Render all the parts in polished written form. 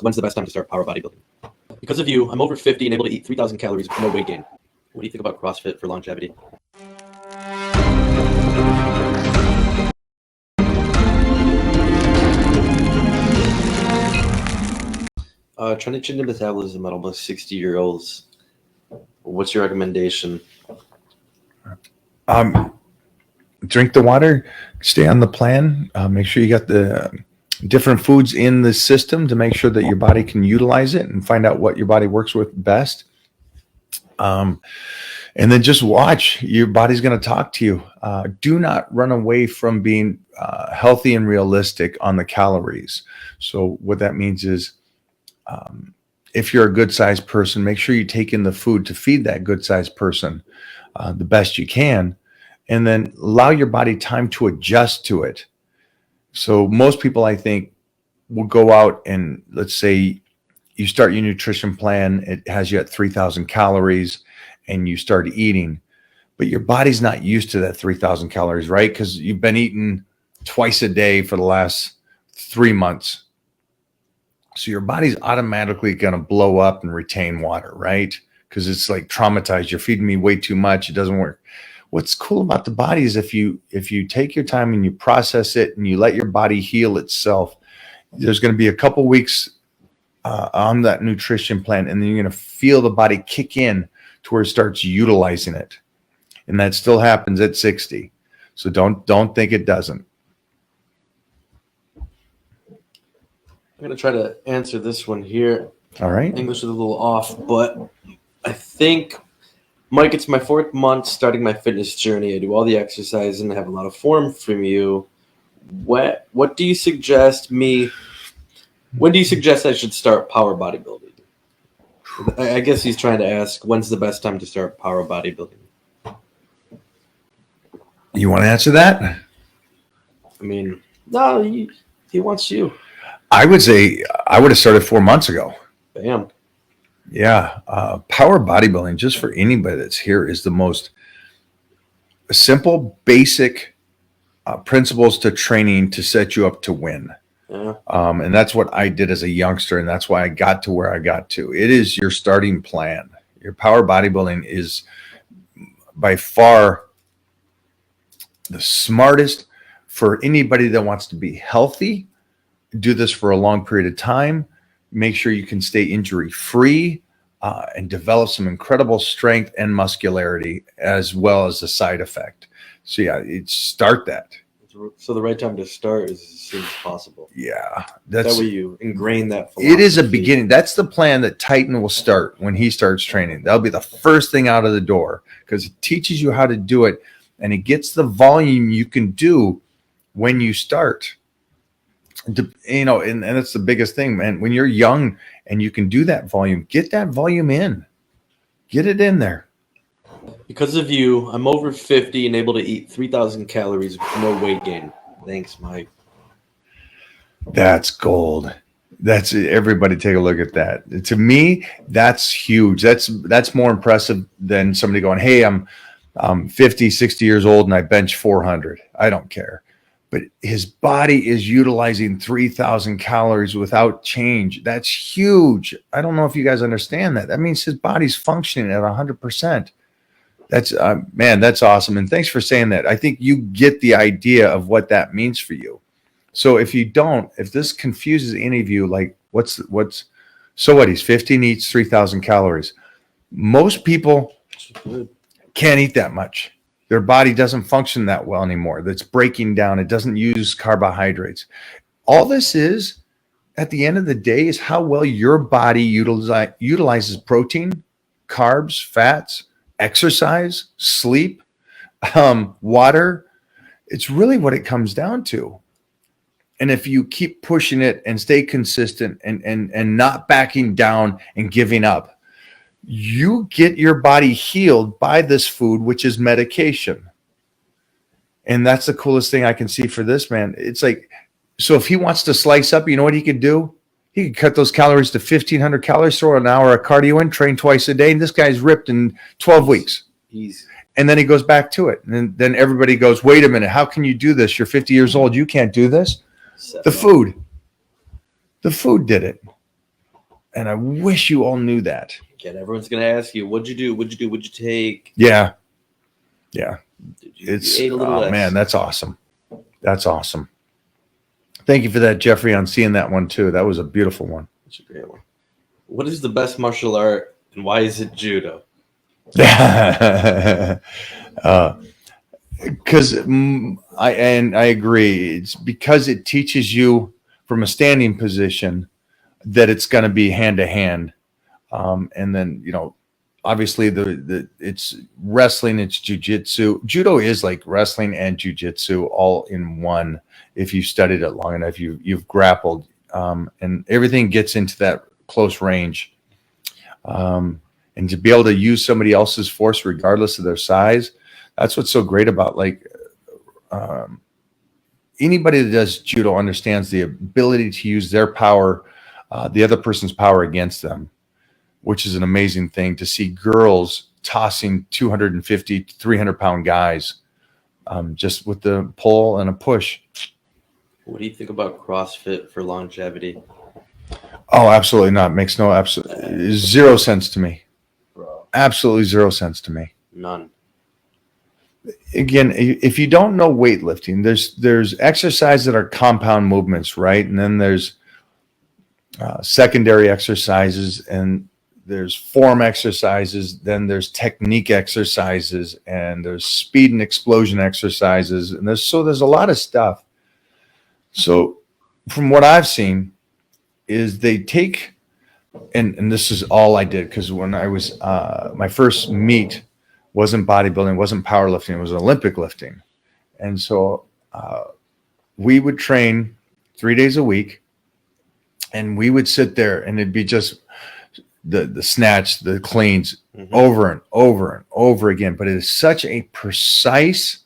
When's the best time to start power bodybuilding? Because of you, I'm over 50 and able to eat 3,000 calories with no weight gain. What do you think about CrossFit for longevity? Trying to change the metabolism at almost 60-year-olds. What's your recommendation? Drink the water, stay on the plan, make sure you got the different foods in the system to make sure that your body can utilize it and find out what your body works with best. And then just watch. Your body's going to talk to you. Do not run away from being healthy and realistic on the calories. So what that means is if you're a good sized person, make sure you take in the food to feed that good sized person the best you can, and then allow your body time to adjust to it. So most people, I think, will go out and, let's say you start your nutrition plan, it has you at 3,000 calories and you start eating, but your body's not used to that 3,000 calories, right? Because you've been eating twice a day for the last 3 months. So your body's automatically going to blow up and retain water, right? Because it's like traumatized. You're feeding me way too much. It doesn't work. What's cool about the body is if you take your time and you process it and you let your body heal itself, there's going to be a couple weeks on that nutrition plan, and then you're going to feel the body kick in to where it starts utilizing it. And that still happens at 60. So don't think it doesn't. I'm going to try to answer this one here. All right. English is a little off, but I think, Mike, it's my 4th month starting my fitness journey. I do all the exercise and I have a lot of form from you. What do you suggest me? When do you suggest I should start power bodybuilding? I guess he's trying to ask, when's the best time to start power bodybuilding? You want to answer that? I mean, no, he wants you. I would say I would have started 4 months ago. Bam. Yeah. Power bodybuilding, just for anybody that's here, is the most simple, basic principles to training to set you up to win. Yeah. And that's what I did as a youngster, and that's why I got to where I got to. It is your starting plan. Your power bodybuilding is by far the smartest for anybody that wants to be healthy. Do this for a long period of time. Make sure you can stay injury free and develop some incredible strength and muscularity, as well as a side effect. So yeah, start that. So the right time to start is as soon as possible. Yeah, That way you ingrain that philosophy. It is a beginning. That's the plan that Titan will start when he starts training. That'll be the first thing out of the door, because it teaches you how to do it, and it gets the volume you can do when you start. And that's the biggest thing, man. When you're young and you can do that volume, get that volume in. Get it in there. Because of you, I'm over 50 and able to eat 3,000 calories with no weight gain. Thanks, Mike. That's gold. That's everybody take a look at that. To me, that's huge. That's more impressive than somebody going, hey, I'm 50, 60 years old and I bench 400. I don't care. But his body is utilizing 3,000 calories without change. That's huge. I don't know if you guys understand that. That means his body's functioning at 100%. That's man, that's awesome. And thanks for saying that. I think you get the idea of what that means for you. So if you don't, if this confuses any of you, like so what? He's 50 and eats 3,000 calories. Most people can't eat that much. Their body doesn't function that well anymore. That's breaking down. It doesn't use carbohydrates. All this is, at the end of the day, is how well your body utilizes protein, carbs, fats, exercise, sleep, water. It's really what it comes down to. And if you keep pushing it and stay consistent and not backing down and giving up, you get your body healed by this food, which is medication. And that's the coolest thing I can see for this man. It's like, so if he wants to slice up, you know what he could do? He could cut those calories to 1,500 calories, throw an hour of cardio in, train twice a day, and this guy's ripped in 12 weeks. Easy. And then he goes back to it. And then everybody goes, wait a minute, how can you do this? You're 50 years old. You can't do this. The food did it. And I wish you all knew that. Again, everyone's gonna ask you, "What'd you do? What'd you do? What'd you take?" Yeah. You ate a little less. Man, that's awesome. That's awesome. Thank you for that, Jeffrey, on seeing that one too. That was a beautiful one. That's a great one. What is the best martial art, and why is it judo? Because I agree. It's because it teaches you from a standing position that it's going to be hand to hand, and then obviously it's wrestling, it's jujitsu. Judo is like wrestling and jujitsu all in one. If you studied it long enough, you've grappled, and everything gets into that close range. And to be able to use somebody else's force regardless of their size, that's what's so great about anybody that does judo understands the ability to use their power, the other person's power against them, which is an amazing thing to see girls tossing 250 to 300-pound guys just with the pull and a push. What do you think about CrossFit for longevity? Oh, absolutely not. Makes zero sense to me. Bro. Absolutely 0 cents to me. None. Again, if you don't know weightlifting, there's exercises that are compound movements, right? And then there's secondary exercises, and there's form exercises, then there's technique exercises, and there's speed and explosion exercises, and there's a lot of stuff. So from what I've seen is they take, and this is all I did, because when I was my first meet wasn't bodybuilding, wasn't powerlifting, it was Olympic lifting. And so we would train 3 days a week, and we would sit there, and it'd be just the snatch, the cleans, over and over and over again. But it is such a precise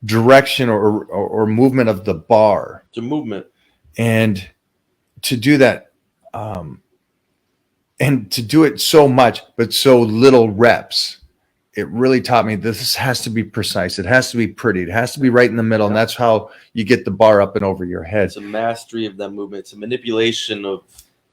direction or movement of the bar. It's a movement. And to do that, and to do it so much, but so little reps, it really taught me this has to be precise. It has to be pretty. It has to be right in the middle. And that's how you get the bar up and over your head. It's a mastery of that movement. It's a manipulation of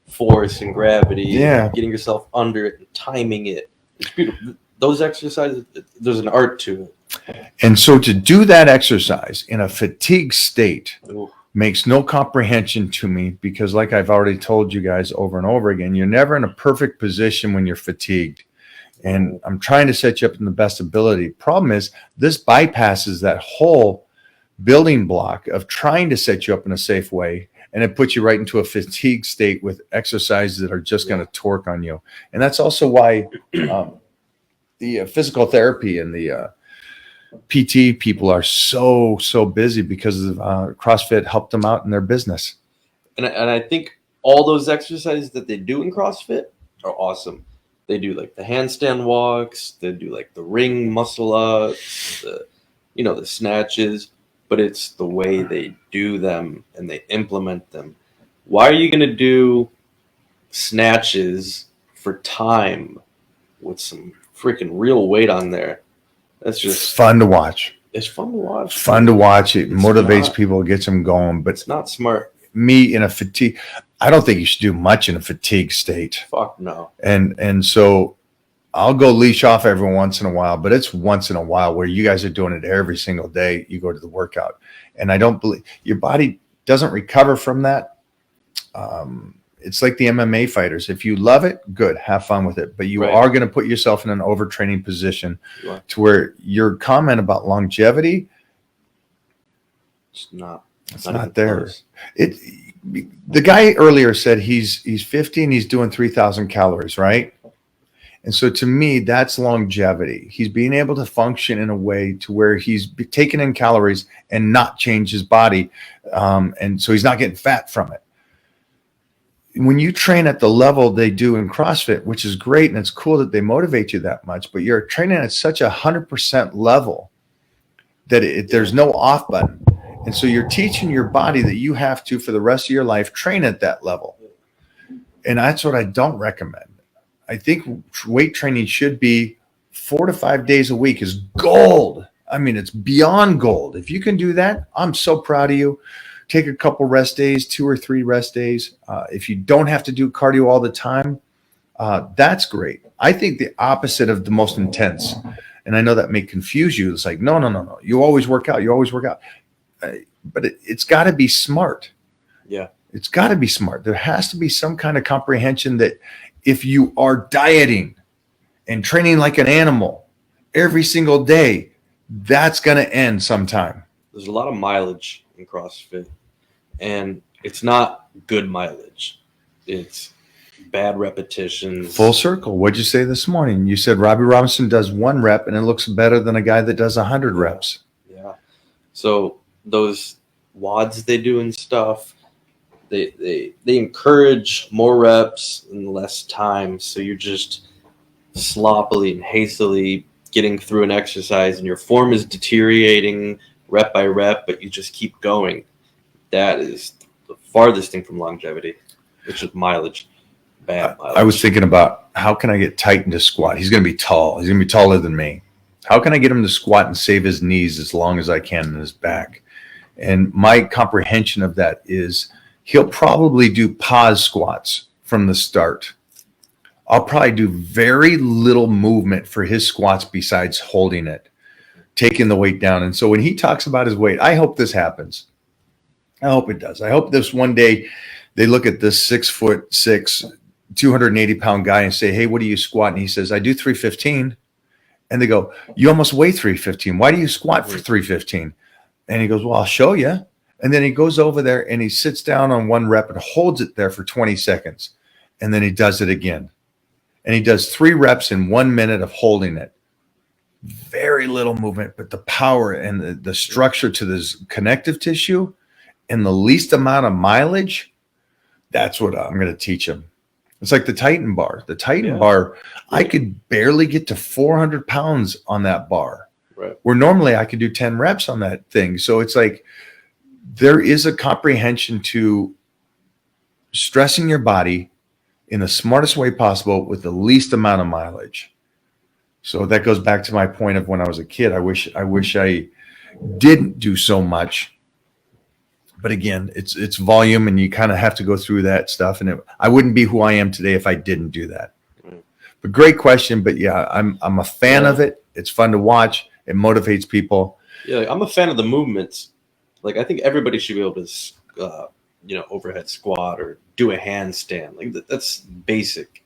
force and gravity. Yeah. And getting yourself under it and timing it. It's beautiful. Those exercises, there's an art to it. And so to do that exercise in a fatigue state Ooh. Makes no comprehension to me, because like I've already told you guys over and over again, you're never in a perfect position when you're fatigued. And I'm trying to set you up in the best ability. Problem is, this bypasses that whole building block of trying to set you up in a safe way, and it puts you right into a fatigue state with exercises that are just going to torque on you. And that's also why the physical therapy and the PT people are so busy, because of CrossFit helped them out in their business. And I think all those exercises that they do in CrossFit are awesome. They do like the handstand walks, they do like the ring muscle ups, the snatches, but it's the way they do them and they implement them. Why are you going to do snatches for time with some freaking real weight on there? That's just fun to watch. It's fun to watch. Fun to watch. It motivates people, gets them going. But it's not smart. Me in a fatigue, I don't think you should do much in a fatigue state. Fuck no. And so I'll go leash off every once in a while, but it's once in a while where you guys are doing it every single day. You go to the workout, and I don't believe your body doesn't recover from that. It's like the MMA fighters. If you love it, good, have fun with it. But you are going to put yourself in an overtraining position to where your comment about longevity, it's not there. The guy earlier said he's 50 and he's doing 3,000 calories, right? And so to me, that's longevity. He's being able to function in a way to where he's taking in calories and not change his body. And so he's not getting fat from it. When you train at the level they do in CrossFit, which is great, and it's cool that they motivate you that much, but you're training at such 100% level that there's no off button. And so you're teaching your body that you have to, for the rest of your life, train at that level. And that's what I don't recommend. I think weight training should be 4 to 5 days a week is gold. I mean, it's beyond gold. If you can do that, I'm so proud of you. take a couple rest days, 2 or 3 rest days. If you don't have to do cardio all the time, that's great. I think the opposite of the most intense, and I know that may confuse you. It's like, no. You always work out. You always work out. But it's got to be smart. Yeah. It's got to be smart. There has to be some kind of comprehension that if you are dieting and training like an animal every single day, that's going to end sometime. There's a lot of mileage in CrossFit, and it's not good mileage. It's bad repetitions. Full circle. What'd you say this morning? You said Robbie Robinson does 1 rep and it looks better than a guy that does 100 reps. Yeah. So those WODs they do and stuff, they encourage more reps in less time. So you're just sloppily and hastily getting through an exercise, and your form is deteriorating rep by rep, but you just keep going. That is the farthest thing from longevity. It's just mileage. Bad mileage. I was thinking about how can I get Titan to squat? He's going to be tall. He's going to be taller than me. How can I get him to squat and save his knees as long as I can in his back? And my comprehension of that is he'll probably do pause squats from the start. I'll probably do very little movement for his squats besides holding it, taking the weight down. And so when he talks about his weight, I hope this happens. I hope it does. I hope this one day they look at this 6'6", 280-pound guy and say, hey, what do you squat? And he says, I do 315. And they go, you almost weigh 315. Why do you squat for 315? And he goes, well, I'll show you. And then he goes over there and he sits down on 1 rep and holds it there for 20 seconds. And then he does it again. And he does 3 reps in 1 minute of holding it. Very little movement, but the power and the structure to this connective tissue and the least amount of mileage, that's what I'm going to teach him. It's like the Titan bar. The Titan bar, I could barely get to 400 pounds on that bar. Right. Where normally I could do 10 reps on that thing. So it's like there is a comprehension to stressing your body in the smartest way possible with the least amount of mileage. So that goes back to my point of when I was a kid. I wish I didn't do so much. But again, it's volume, and you kind of have to go through that stuff. And I wouldn't be who I am today if I didn't do that. Right. But great question. But yeah, I'm a fan of it. It's fun to watch. It motivates people. Yeah, like, I'm a fan of the movements. Like, I think everybody should be able to, overhead squat or do a handstand. Like, that's basic.